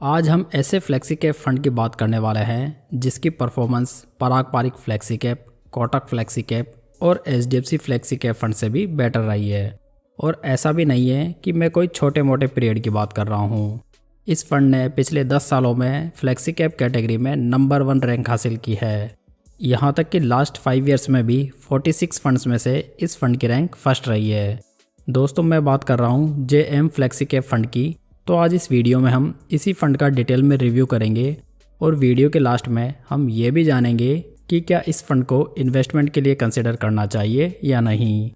आज हम ऐसे फ्लेक्सी कैप फंड की बात करने वाले हैं जिसकी performance Parag Parikh flexi cap, Kotak flexi cap और एचडीएफसी फ्लेक्सी कैप फंड से भी बेटर रही है। और ऐसा भी नहीं है कि मैं कोई छोटे मोटे पीरियड की बात कर रहा हूँ। इस फंड ने पिछले 10 सालों में फ्लेक्सी कैप कैटेगरी में नंबर 1 रैंक हासिल की है। यहाँ तक कि लास्ट 5 ईयर्स में भी 46 फंड्स में से इस फंड की रैंक फर्स्ट रही है। दोस्तों, मैं बात कर रहा हूँ जेएम फ्लेक्सी कैप फंड की। तो आज इस वीडियो में हम इसी फंड का डिटेल में रिव्यू करेंगे और वीडियो के लास्ट में हम ये भी जानेंगे कि क्या इस फंड को इन्वेस्टमेंट के लिए कंसिडर करना चाहिए या नहीं।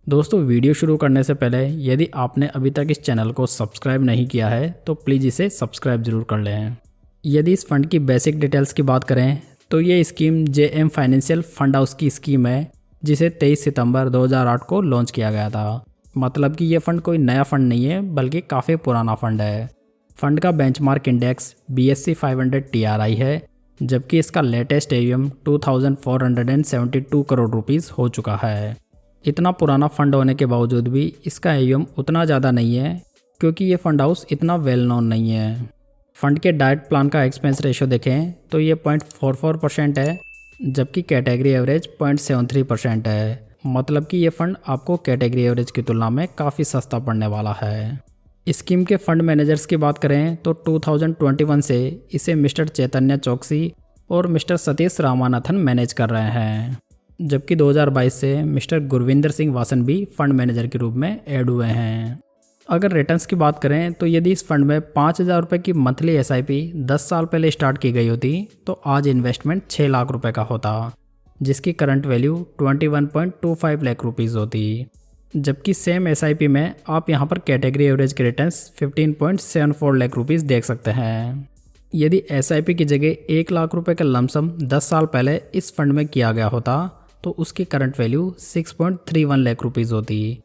दोस्तों, वीडियो शुरू करने से पहले यदि आपने अभी तक इस चैनल को सब्सक्राइब नहीं किया है तो प्लीज़ इसे सब्सक्राइब जरूर कर लें। यदि इस फंड की बेसिक डिटेल्स की बात करें तो ये scheme JM financial fund house की स्कीम है जिसे 23 सितंबर 2008 को लॉन्च किया गया था। मतलब कि ये फ़ंड कोई नया फ़ंड नहीं है बल्कि काफ़ी पुराना फ़ंड है। फ़ंड का बेंचमार्क इंडेक्स BSE 500 TRI है, जबकि इसका लेटेस्ट AUM 2472 करोड़ रुपीस हो चुका है। इतना पुराना फ़ंड होने के बावजूद भी इसका AUM उतना ज़्यादा नहीं है क्योंकि ये फ़ंड हाउस इतना वेल नोन नहीं है। फ़ंड के डाइट प्लान का एक्सपेंस रेशो देखें तो ये 0.44% है, जबकि कैटेगरी एवरेज 0.73% है। मतलब कि ये फंड आपको कैटेगरी एवरेज की तुलना में काफ़ी सस्ता पड़ने वाला है। स्कीम के फंड मैनेजर्स की बात करें तो 2021 से इसे मिस्टर चैतन्य चौकसी और मिस्टर सतीश रामानाथन मैनेज कर रहे हैं, जबकि 2022 से मिस्टर गुरविंदर सिंह वासन भी फंड मैनेजर के रूप में ऐड हुए हैं। अगर रिटर्न्स की बात करें तो यदि इस फंड में 5,000 रुपये की मंथली SIP 10 साल पहले स्टार्ट की गई होती तो आज इन्वेस्टमेंट 6 लाख रुपये का होता, जिसकी करंट वैल्यू 21.25 लाख रुपीज़ होती। जबकि सेम SIP में आप यहां पर कैटेगरी एवरेज के रिटर्न्स 15.74 लाख रुपीज़ देख सकते हैं। यदि SIP की जगह 1 लाख रुपए का लमसम 10 साल पहले इस फंड में किया गया होता तो उसकी करंट वैल्यू 6.31 लाख रुपीज़ होती,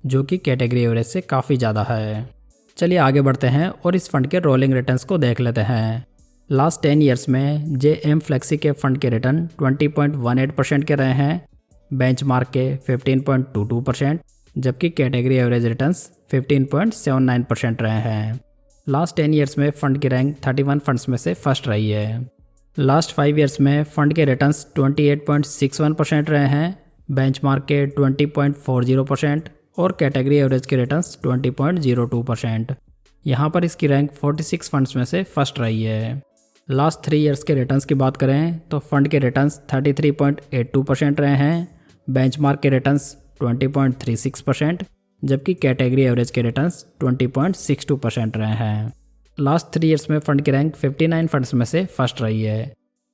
जो कि कैटेगरी एवरेज से काफ़ी ज़्यादा है। चलिए आगे बढ़ते हैं और इस फंड के रोलिंग रिटर्न्स को देख लेते हैं। लास्ट 10 ईयर्स में जेएम फ्लेक्सी के फंड के रिटर्न 20.18% के रहे हैं, बेंचमार्क के 15.22%, जबकि कैटेगरी एवरेज रिटर्न्स 15.79% रहे हैं। लास्ट 10 ईयर्स में फंड की रैंक 31 फंड्स में से फर्स्ट रही है। लास्ट 5 ईयर्स में फंड के रिटर्न्स 28.61% रहे हैं, बेंचमार्क के 20.40% और कैटेगरी एवरेज के रिटर्न्स 20.02%। यहाँ पर इसकी रैंक 46 फंड्स में से फर्स्ट रही है। लास्ट 3 ईयर्स के रिटर्न्स की बात करें तो फंड के रिटर्न्स 33.82% रहे हैं, बेंचमार्क के रिटर्न्स 20.36%, जबकि कैटेगरी एवरेज के रिटर्न्स 20.62% रहे हैं। लास्ट 3 ईयर्स में फंड की रैंक 59 फंड्स में से फर्स्ट रही है।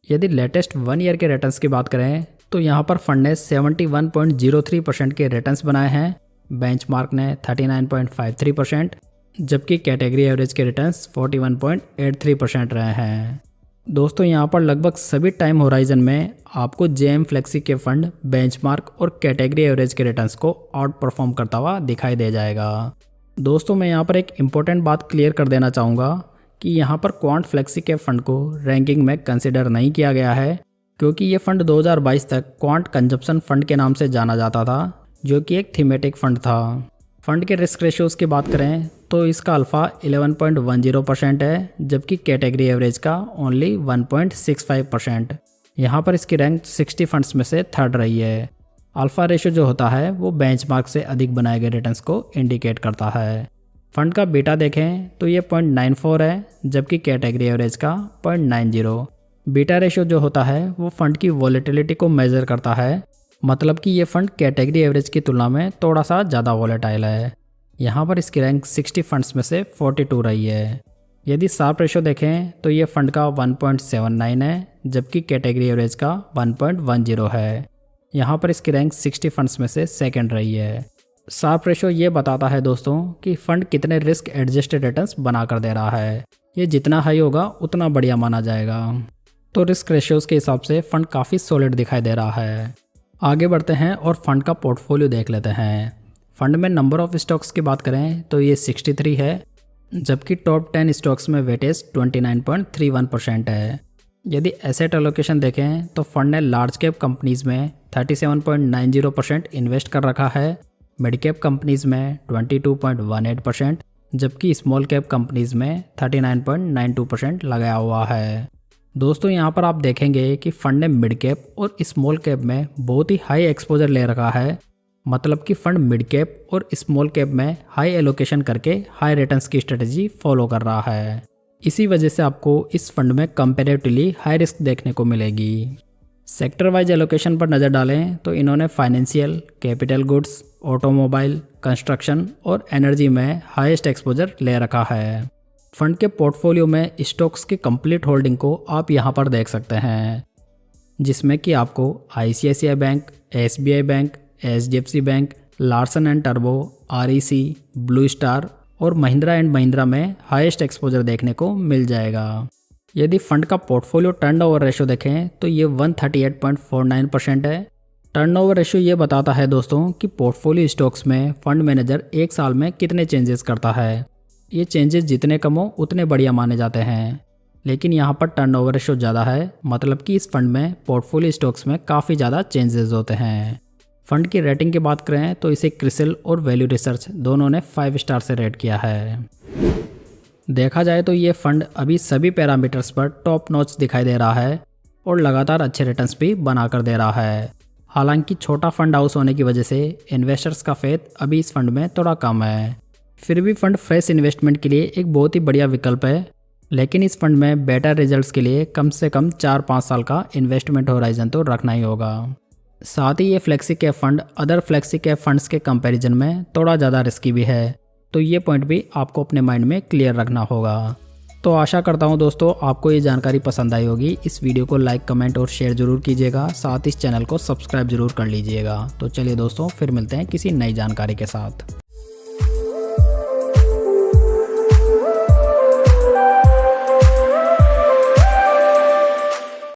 यदि लेटेस्ट 1 ईयर के रिटर्न्स की बात करें तो यहाँ पर फंड ने 71.03% के रिटर्न्स बनाए हैं, बेंचमार्क ने 39.53%, जबकि कैटेगरी एवरेज के रिटर्न्स 41.83% रहे हैं। दोस्तों, यहाँ पर लगभग सभी टाइम होराइजन में आपको जेएम फ्लेक्सी के फंड बेंचमार्क और कैटेगरी एवरेज के रिटर्न्स को आउट परफॉर्म करता हुआ दिखाई दे जाएगा। दोस्तों, मैं यहाँ पर एक इम्पोर्टेंट बात क्लियर कर देना चाहूँगा कि यहाँ पर क्वांट फ्लेक्सी के फंड को रैंकिंग में कंसिडर नहीं किया गया है क्योंकि ये फंड 2022 तक क्वांट कंजप्शन फंड के नाम से जाना जाता था, जो कि एक थीमेटिक फंड था। फंड के रिस्क रेशियोज़ की बात करें तो इसका अल्फ़ा 11.10% है, जबकि कैटेगरी एवरेज का ओनली 1.65%। यहाँ पर इसकी रैंक 60 फंड्स में से थर्ड रही है। अल्फ़ा रेशियो जो होता है वो बेंचमार्क से अधिक बनाए गए रिटर्न्स को इंडिकेट करता है। फंड का बीटा देखें तो ये 0.94 है, जबकि कैटेगरी एवरेज का 0.90। बीटा रेशियो जो होता है वो फंड की वॉलेटिलिटी को मेजर करता है, मतलब कि ये फंड कैटेगरी एवरेज की तुलना में थोड़ा सा ज़्यादा वॉलेटाइल है। यहाँ पर इसकी रैंक 60 फंड्स में से 42 रही है। यदि शार्प रेशो देखें तो ये फंड का 1.79 है, जबकि कैटेगरी एवरेज का 1.10 है। यहाँ पर इसकी रैंक 60 फंड्स में से सेकंड रही है। शार्प रेशो ये बताता है दोस्तों कि फंड कितने रिस्क एडजस्टेड रिटर्न्स बना कर दे रहा है। ये जितना हाई होगा उतना बढ़िया माना जाएगा। तो रिस्क रेशियोज़ के हिसाब से फंड काफ़ी सॉलिड दिखाई दे रहा है। आगे बढ़ते हैं और फंड का पोर्टफोलियो देख लेते हैं। फंड में नंबर ऑफ स्टॉक्स की बात करें तो ये 63 है, जबकि टॉप 10 स्टॉक्स में वेटेज 29.31% है। यदि एसेट एलोकेशन देखें तो फंड ने लार्ज कैप कंपनीज़ में 37.90% इन्वेस्ट कर रखा है, मिड कैप कंपनीज़ में 22.18%, जबकि स्मॉल कैप कंपनीज में 39.92% लगाया हुआ है। दोस्तों यहाँ पर आप देखेंगे कि फंड ने मिड कैप और स्मॉल कैप में बहुत ही हाई एक्सपोजर ले रखा है। मतलब कि फंड मिड कैप और स्मॉल कैप में हाई एलोकेशन करके हाई रिटर्न्स की स्ट्रेटजी फॉलो कर रहा है। इसी वजह से आपको इस फंड में कंपैरेटिवली हाई रिस्क देखने को मिलेगी। सेक्टर वाइज एलोकेशन पर नज़र डालें तो इन्होंने financial, capital goods, automobile, construction और एनर्जी में हाईएस्ट एक्सपोजर ले रखा है। फंड के पोर्टफोलियो में स्टॉक्स की कंप्लीट होल्डिंग को आप यहाँ पर देख सकते हैं, जिसमें कि आपको ICICI bank, SBI bank, HDFC bank, Larsen and turbo, REC, blue star और महिंद्रा एंड महिंद्रा में हाईएस्ट एक्सपोजर देखने को मिल जाएगा। यदि फंड का पोर्टफोलियो टर्नओवर रेशो देखें तो ये 138.49% है। टर्नओवर रेशो ये बताता है दोस्तों कि पोर्टफोलियो स्टॉक्स में फंड मैनेजर एक साल में कितने चेंजेस करता है। ये चेंजेस जितने कम हो उतने बढ़िया माने जाते हैं, लेकिन यहाँ पर टर्नओवर रेशो ज़्यादा है, मतलब कि इस फंड में पोर्टफोलियो स्टॉक्स में काफ़ी ज़्यादा चेंजेस होते हैं। फंड की रेटिंग की बात करें तो इसे क्रिसिल और वैल्यू रिसर्च दोनों ने 5 स्टार से रेट किया है। देखा जाए तो ये फंड अभी सभी पैरामीटर्स पर टॉप नॉच दिखाई दे रहा है और लगातार अच्छे रिटर्न्स भी बना कर दे रहा है। हालांकि छोटा फंड हाउस होने की वजह से इन्वेस्टर्स का फेथ अभी इस फंड में थोड़ा कम है। फिर भी फंड फ्रेश इन्वेस्टमेंट के लिए एक बहुत ही बढ़िया विकल्प है, लेकिन इस फंड में बेटर रिजल्ट्स के लिए कम से कम 4-5 साल का इन्वेस्टमेंट होराइजन तो रखना ही होगा। साथ ही ये flexi cap fund other flexi cap funds के कंपैरिजन में थोड़ा ज़्यादा रिस्की भी है, तो ये पॉइंट भी आपको अपने माइंड में क्लियर रखना होगा। तो आशा करता हूँ दोस्तों आपको ये जानकारी पसंद आई होगी। इस वीडियो को लाइक, कमेंट और शेयर जरूर कीजिएगा, साथ ही इस चैनल को सब्सक्राइब जरूर कर लीजिएगा। तो चलिए दोस्तों फिर मिलते हैं किसी नई जानकारी के साथ।